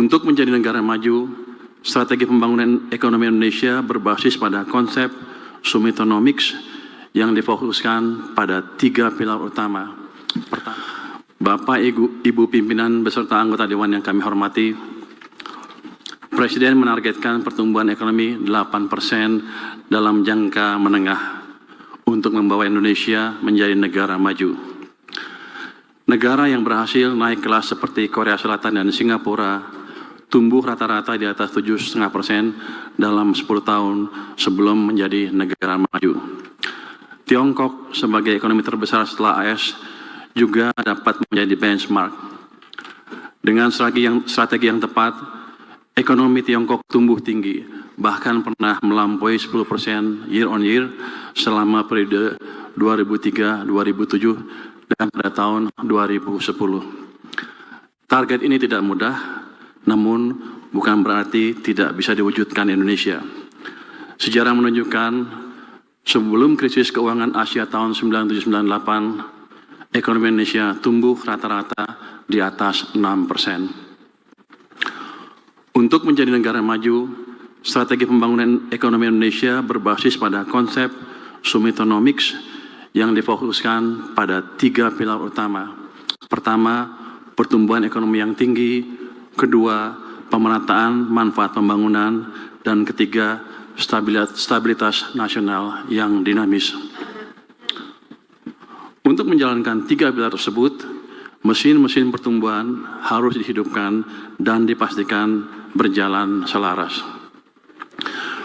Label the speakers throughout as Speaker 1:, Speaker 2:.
Speaker 1: Untuk menjadi negara maju, strategi pembangunan ekonomi Indonesia berbasis pada konsep Sumitonomics yang difokuskan pada 3 pilar utama. Pertama, Bapak, Ibu pimpinan beserta anggota Dewan yang kami hormati, Presiden menargetkan pertumbuhan ekonomi 8% dalam jangka menengah untuk membawa Indonesia menjadi negara maju. Negara yang berhasil naik kelas seperti Korea Selatan dan Singapura tumbuh rata-rata di atas 7,5% dalam 10 tahun sebelum menjadi negara maju. Tiongkok sebagai ekonomi terbesar setelah AS juga dapat menjadi benchmark. Dengan strategi yang tepat, ekonomi Tiongkok tumbuh tinggi, bahkan pernah melampaui 10% year on year selama periode 2003-2007 dan pada tahun 2010. Target ini tidak mudah, namun bukan berarti tidak bisa diwujudkan Indonesia. Sejarah menunjukkan sebelum krisis keuangan Asia tahun 1997-98, ekonomi Indonesia tumbuh rata-rata di atas 6%. Untuk menjadi negara maju, strategi pembangunan ekonomi Indonesia berbasis pada konsep Sumitonomics yang difokuskan pada 3 pilar utama. Pertama, pertumbuhan ekonomi yang tinggi. Kedua, pemerataan manfaat pembangunan. Dan ketiga, stabilitas nasional yang dinamis. Untuk menjalankan 3 pilar tersebut, mesin-mesin pertumbuhan harus dihidupkan dan dipastikan berjalan selaras.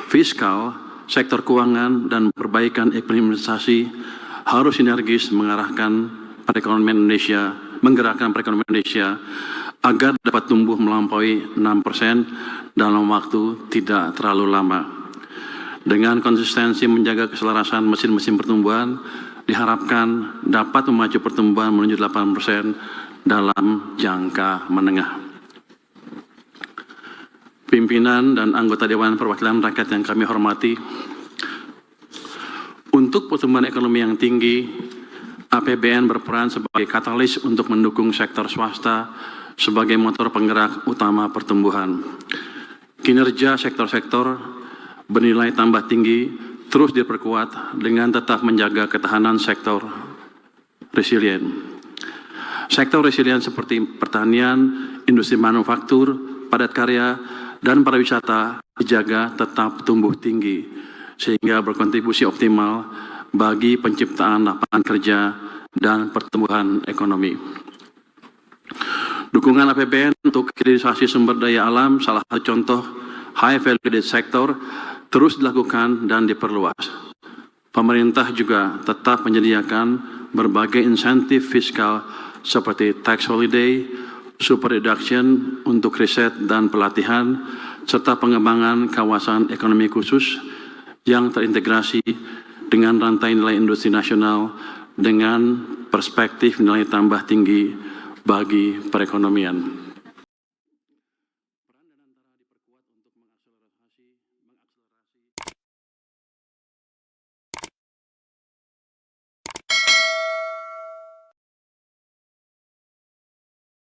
Speaker 1: Fiskal, sektor keuangan, dan perbaikan implementasi harus sinergis menggerakkan perekonomian Indonesia agar dapat tumbuh melampaui 6% dalam waktu tidak terlalu lama. Dengan konsistensi menjaga keselarasan mesin-mesin pertumbuhan, diharapkan dapat memacu pertumbuhan menuju 8% dalam jangka menengah. Pimpinan dan anggota Dewan Perwakilan Rakyat yang kami hormati, untuk pertumbuhan ekonomi yang tinggi, APBN berperan sebagai katalis untuk mendukung sektor swasta sebagai motor penggerak utama pertumbuhan. Kinerja sektor-sektor bernilai tambah tinggi terus diperkuat dengan tetap menjaga ketahanan sektor resilient. Sektor resilient seperti pertanian, industri manufaktur, padat karya, dan pariwisata dijaga tetap tumbuh tinggi sehingga berkontribusi optimal bagi penciptaan lapangan kerja dan pertumbuhan ekonomi. Dukungan APBN untuk hilirisasi sumber daya alam, salah satu contoh high value sector, terus dilakukan dan diperluas. Pemerintah juga tetap menyediakan berbagai insentif fiskal seperti tax holiday, super deduction untuk riset dan pelatihan, serta pengembangan kawasan ekonomi khusus yang terintegrasi dengan rantai nilai industri nasional dengan perspektif nilai tambah tinggi bagi perekonomian.